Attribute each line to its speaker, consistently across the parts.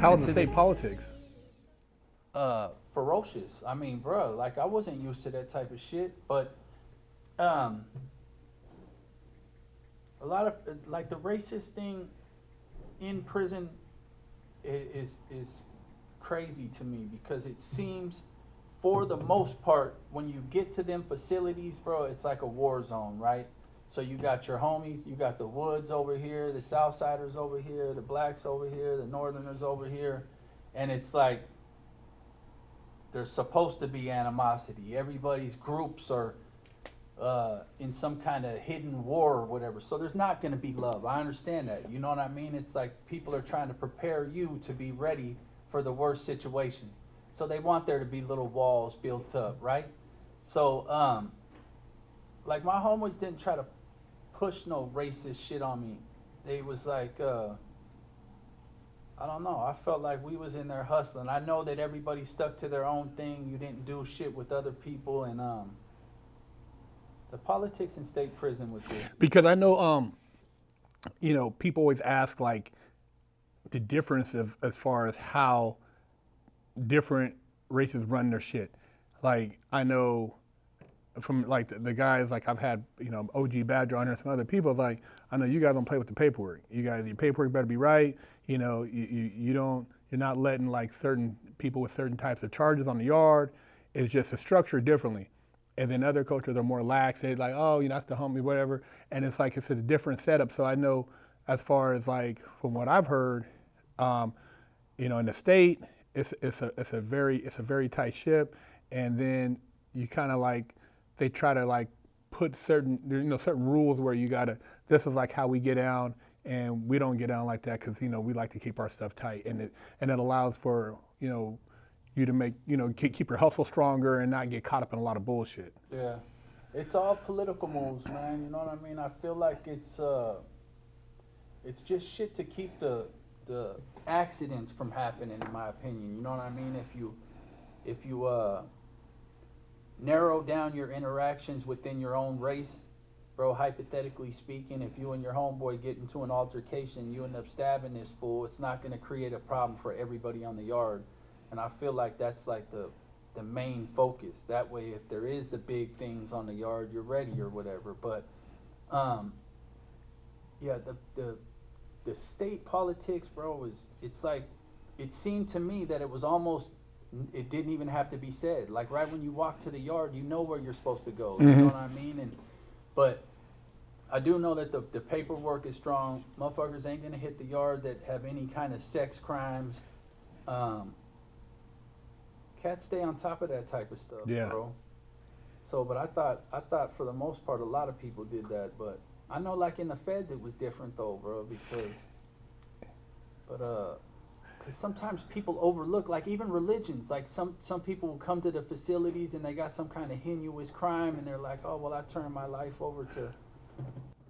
Speaker 1: How is the state politics?
Speaker 2: Ferocious. I mean, bro, like I wasn't used to that type of shit, but um, a lot of like the racist thing in prison is crazy to me because it seems, for the most part, when you get to them facilities, bro, it's like a war zone, right? So you got your homies, you got the Woods over here, the Southsiders over here, the blacks over here, the Northerners over here, and it's like there's supposed to be animosity. Everybody's groups are in some kind of hidden war or whatever. So there's not going to be love. I understand that. You know what I mean? It's like people are trying to prepare you to be ready for the worst situation. So they want there to be little walls built up, right? So, like my homies didn't try to push no racist shit on me. They was like, I don't know. I felt like we was in there hustling. I know that everybody stuck to their own thing. You didn't do shit with other people, and the politics in state prison was good.
Speaker 1: Because I know, people always ask like the difference of as far as how different races run their shit. Like I know from like the guys like I've had, OG Badger on here and some other people, like I know you guys don't play with the paperwork. You guys, your paperwork better be right. You're not letting like certain people with certain types of charges on the yard. It's just a structure differently. And then other coaches are more lax. They're like, oh, that's the homie, whatever. And it's like it's a different setup. So I know as far as like from what I've heard, in the state, it's a very tight ship. And then you kind of like they try to like put certain rules where you gotta. This is like how we get down, and we don't get down like that because we like to keep our stuff tight, and it allows for you to make, keep your hustle stronger and not get caught up in a lot of bullshit.
Speaker 2: Yeah, it's all political moves, man. You know what I mean? I feel like it's just shit to keep the accidents from happening, in my opinion. You know what I mean? If you narrow down your interactions within your own race, bro, hypothetically speaking, if you and your homeboy get into an altercation, you end up stabbing this fool, it's not going to create a problem for everybody on the yard. And I feel like that's like the main focus. That way, if there is the big things on the yard, you're ready or whatever. But, yeah, the state politics, bro, it's like, it seemed to me that it was almost, it didn't even have to be said. Like right when you walk to the yard, you know where you're supposed to go. You know what I mean? But I do know that the paperwork is strong. Motherfuckers ain't gonna hit the yard that have any kind of sex crimes. Cats stay on top of that type of stuff, bro. So, but I thought for the most part, a lot of people did that. But I know, like in the feds, it was different though, bro. Because sometimes people overlook, like even religions. Like some people will come to the facilities and they got some kind of heinous crime, and they're like, oh well, I turned my life over to.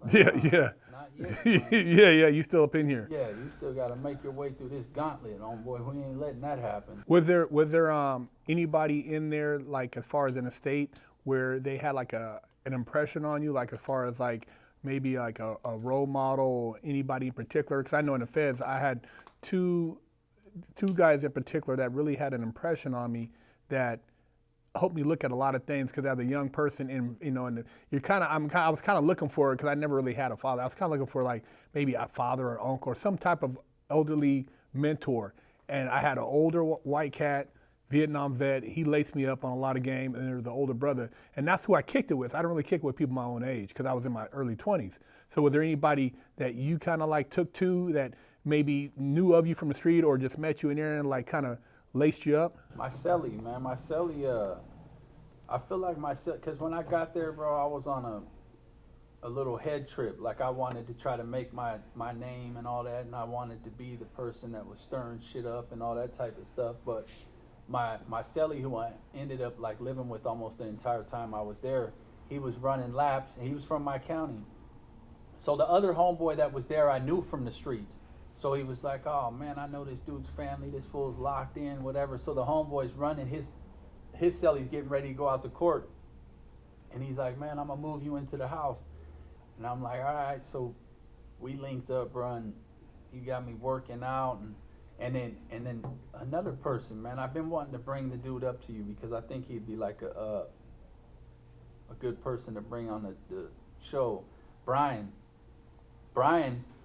Speaker 2: Like,
Speaker 1: yeah.
Speaker 2: Not yet,
Speaker 1: yeah. You still up in here?
Speaker 2: Yeah, you still got to make your way through this gauntlet, homeboy. We ain't letting that happen.
Speaker 1: Was there anybody in there, like as far as in the state, where they had like an impression on you, like as far as like maybe like a role model, anybody in particular? Because I know in the feds, I had two guys in particular that really had an impression on me that helped me look at a lot of things. Because as a young person, I was kind of looking for it because I never really had a father. I was kind of looking for like maybe a father or uncle or some type of elderly mentor. And I had an older white cat, Vietnam vet. He laced me up on a lot of game, and there was the older brother, and that's who I kicked it with. I don't really kick it with people my own age because I was in my early 20s. So was there anybody that you kind of like took to that maybe knew of you from the street or just met you in there and like kind of laced you up?
Speaker 2: My celly, man. My celly, I feel like because when I got there, bro, I was on a little head trip. Like I wanted to try to make my name and all that, and I wanted to be the person that was stirring shit up and all that type of stuff. But my celly, who I ended up like living with almost the entire time I was there, he was running laps, and he was from my county. So the other homeboy that was there, I knew from the streets. So he was like, oh man, I know this dude's family, this fool's locked in, whatever. So the homeboy's running, his celly's getting ready to go out to court. And he's like, man, I'm gonna move you into the house. And I'm like, all right. So we linked up, bro, and he got me working out, and And then another person, man. I've been wanting to bring the dude up to you because I think he'd be like a good person to bring on the show. Brian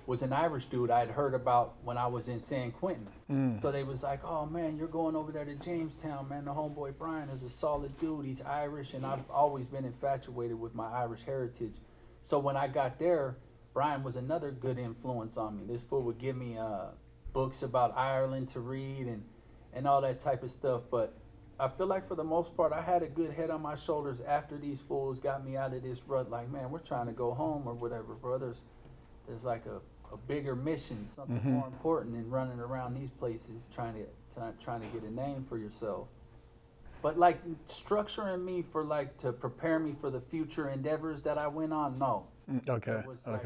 Speaker 2: was an Irish dude I'd heard about when I was in San Quentin. So they was like, oh man, you're going over there to Jamestown, man. The homeboy Brian is a solid dude. He's Irish, and I've always been infatuated with my Irish heritage. So when I got there, Brian was another good influence on me. This fool would give me books about Ireland to read and all that type of stuff. But I feel like for the most part, I had a good head on my shoulders after these fools got me out of this rut. Like, man, we're trying to go home or whatever, brothers. There's like a bigger mission, something more important than running around these places trying to get a name for yourself. But like structuring me for like to prepare me for the future endeavors that I went on, no.
Speaker 1: Okay.
Speaker 2: It was like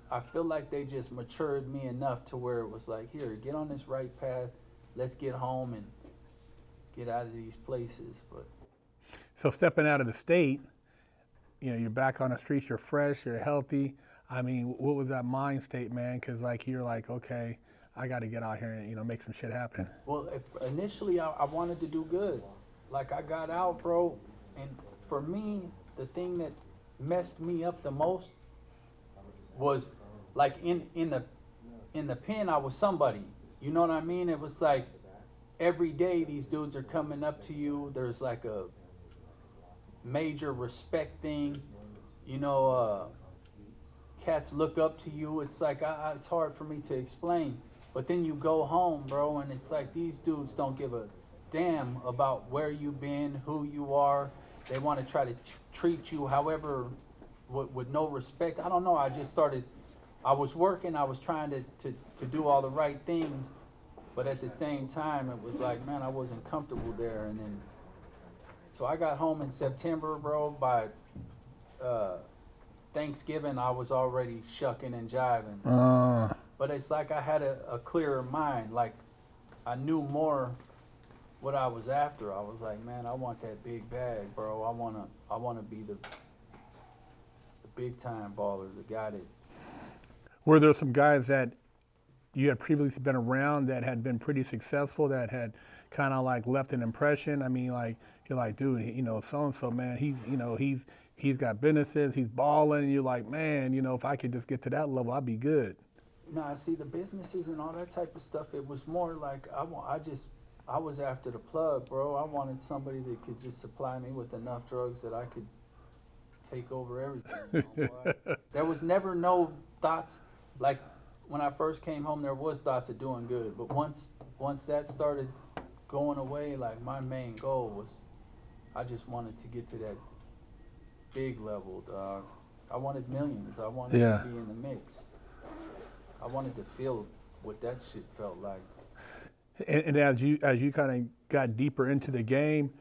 Speaker 2: I feel like they just matured me enough to where it was like, here, get on this right path. Let's get home and get out of these places. But
Speaker 1: So stepping out of the state, you're back on the streets, you're fresh, you're healthy. I mean, what was that mind state, man? Because like you're like, okay, I got to get out here and make some shit happen.
Speaker 2: Well, initially I wanted to do good. Like I got out, bro, and for me, the thing that messed me up the most was like in the pen I was somebody. You know what I mean? It was like every day these dudes are coming up to you. There's like a major respect thing. Cats look up to you. It's like it's hard for me to explain. But then you go home, bro, and it's like these dudes don't give a damn about where you've been, who you are. They want to try to treat you however, with no respect. I don't know. I was working. I was trying to do all the right things. But at the same time, it was like, man, I wasn't comfortable there. And then, so I got home in September, bro. By Thanksgiving, I was already shucking and jiving. But it's like I had a clearer mind. Like I knew more what I was after. I was like, man, I want that big bag, bro. I wanna be the big time baller, the guy that.
Speaker 1: Were there some guys that you had previously been around that had been pretty successful, that had kind of like left an impression? I mean, like you're like, dude, so and so, man, he's got businesses, he's balling, and you're like, man, if I could just get to that level, I'd be good.
Speaker 2: Nah, see, the businesses and all that type of stuff, it was more like I was after the plug, bro. I wanted somebody that could just supply me with enough drugs that I could take over everything. There was never no thoughts. Like when I first came home, there was thoughts of doing good. But once that started going away, like my main goal was, I just wanted to get to that big level, dog. I wanted millions. I wanted to be in the mix. I wanted to feel what that shit felt like.
Speaker 1: And as you kind of got deeper into the game,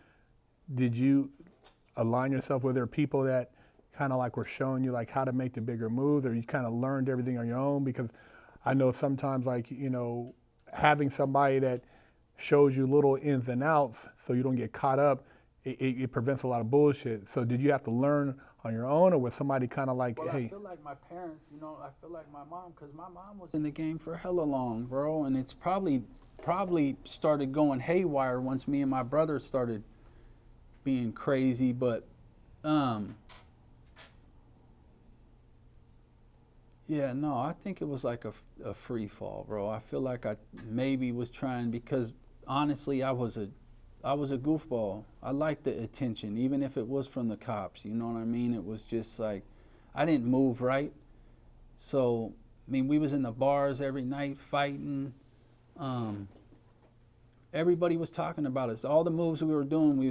Speaker 1: did you align yourself with other people that kind of like were showing you like how to make the bigger moves, or you kind of learned everything on your own? Because I know sometimes like, having somebody that shows you little ins and outs so you don't get caught up, it prevents a lot of bullshit. So did you have to learn on your own, or was somebody kind of like, hey?
Speaker 2: I feel like my parents, I feel like my mom, because my mom was in the game for hella long, bro, and it's probably started going haywire once me and my brother started being crazy. But yeah, no, I think it was like a free fall, bro. I feel like I maybe was trying, because honestly I was a goofball. I liked the attention, even if it was from the cops, you know what I mean? It was just like I didn't move right. So I mean, we was in the bars every night fighting. Everybody was talking about us. All the moves we was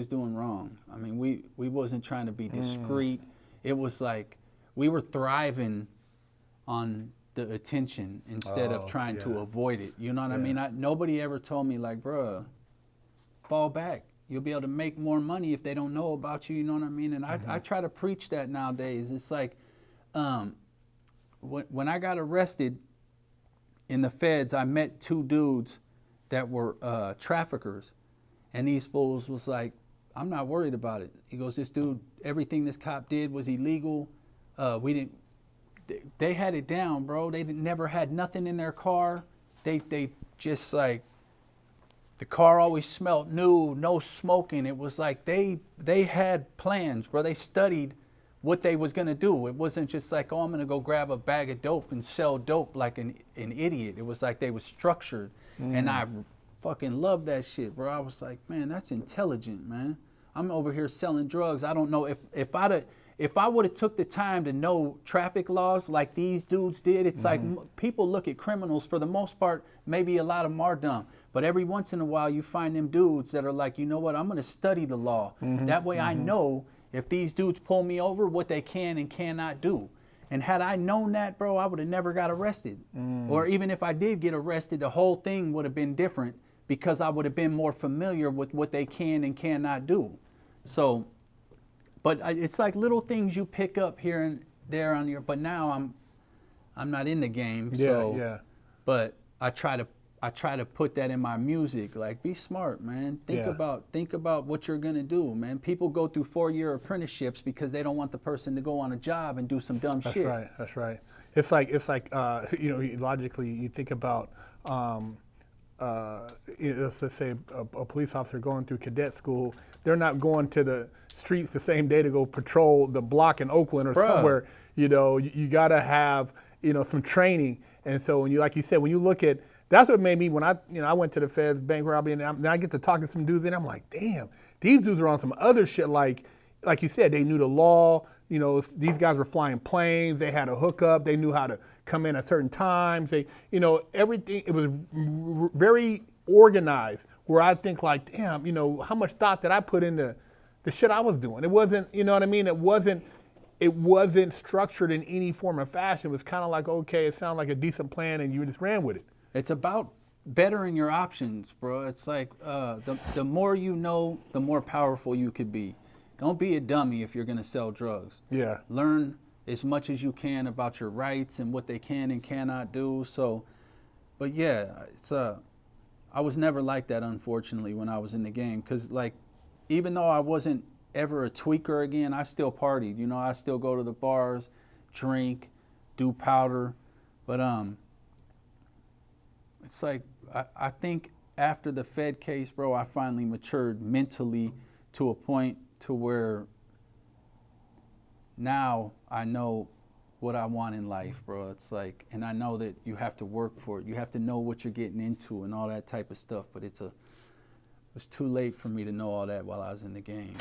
Speaker 2: doing wrong. I mean, we wasn't trying to be discreet. It was like we were thriving on the attention instead of trying to avoid it. You know what I mean? Nobody ever told me like, bruh, fall back. You'll be able to make more money if they don't know about you. You know what I mean? And I try to preach that nowadays. It's like when I got arrested in the feds, I met two dudes that were traffickers, and these fools was like, I'm not worried about it. He goes, this dude, everything this cop did was illegal. They had it down, bro. They never had nothing in their car. They just like The car always smelled new, no smoking. It was like they had plans, bro. They studied what they was gonna do. It wasn't just like, oh, I'm gonna go grab a bag of dope and sell dope like an idiot. It was like they was structured, and I fucking loved that shit, bro. I was like, man, that's intelligent, man. I'm over here selling drugs. I don't know if I would have took the time to know traffic laws like these dudes did. It's like people look at criminals, for the most part, maybe a lot of them are dumb. But every once in a while, you find them dudes that are like, you know what, I'm going to study the law. That way I know if these dudes pull me over, what they can and cannot do. And had I known that, bro, I would have never got arrested. Or even if I did get arrested, the whole thing would have been different because I would have been more familiar with what they can and cannot do. So, but it's like little things you pick up here and there on your, but now I'm not in the game. So, but I try to put that in my music. Like, be smart, man. Think about what you're gonna do, man. People go through 4-year apprenticeships because they don't want the person to go on a job and do some dumb shit.
Speaker 1: That's right. It's like you know, logically you think about let's say a police officer going through cadet school. They're not going to the streets the same day to go patrol the block in Oakland or somewhere. You know, you gotta have, you know, some training. And so when you, like you said, when you look at, that's what made me, when I went to the feds, bank robbery, and then I get to talking to some dudes, and I'm like, damn, these dudes are on some other shit. Like you said, they knew the law. You know, these guys were flying planes. They had a hookup. They knew how to come in at certain times. They, you know, everything. It was very organized. Where I think like, damn, you know, how much thought did I put into the shit I was doing? It wasn't, you know what I mean? It wasn't structured in any form or fashion. It was kind of like, okay, it sounded like a decent plan, and you just ran with it.
Speaker 2: It's about bettering your options, bro. It's like the more you know, the more powerful you could be. Don't be a dummy if you're gonna sell drugs.
Speaker 1: Yeah.
Speaker 2: Learn as much as you can about your rights and what they can and cannot do. So, but yeah, it's I was never like that, unfortunately, when I was in the game. Because, like, even though I wasn't ever a tweaker again, I still partied. You know, I still go to the bars, drink, do powder. But it's like, I think after the Fed case, bro, I finally matured mentally to a point to where now I know what I want in life, bro. It's like, and I know that you have to work for it. You have to know what you're getting into and all that type of stuff. But it was too late for me to know all that while I was in the game.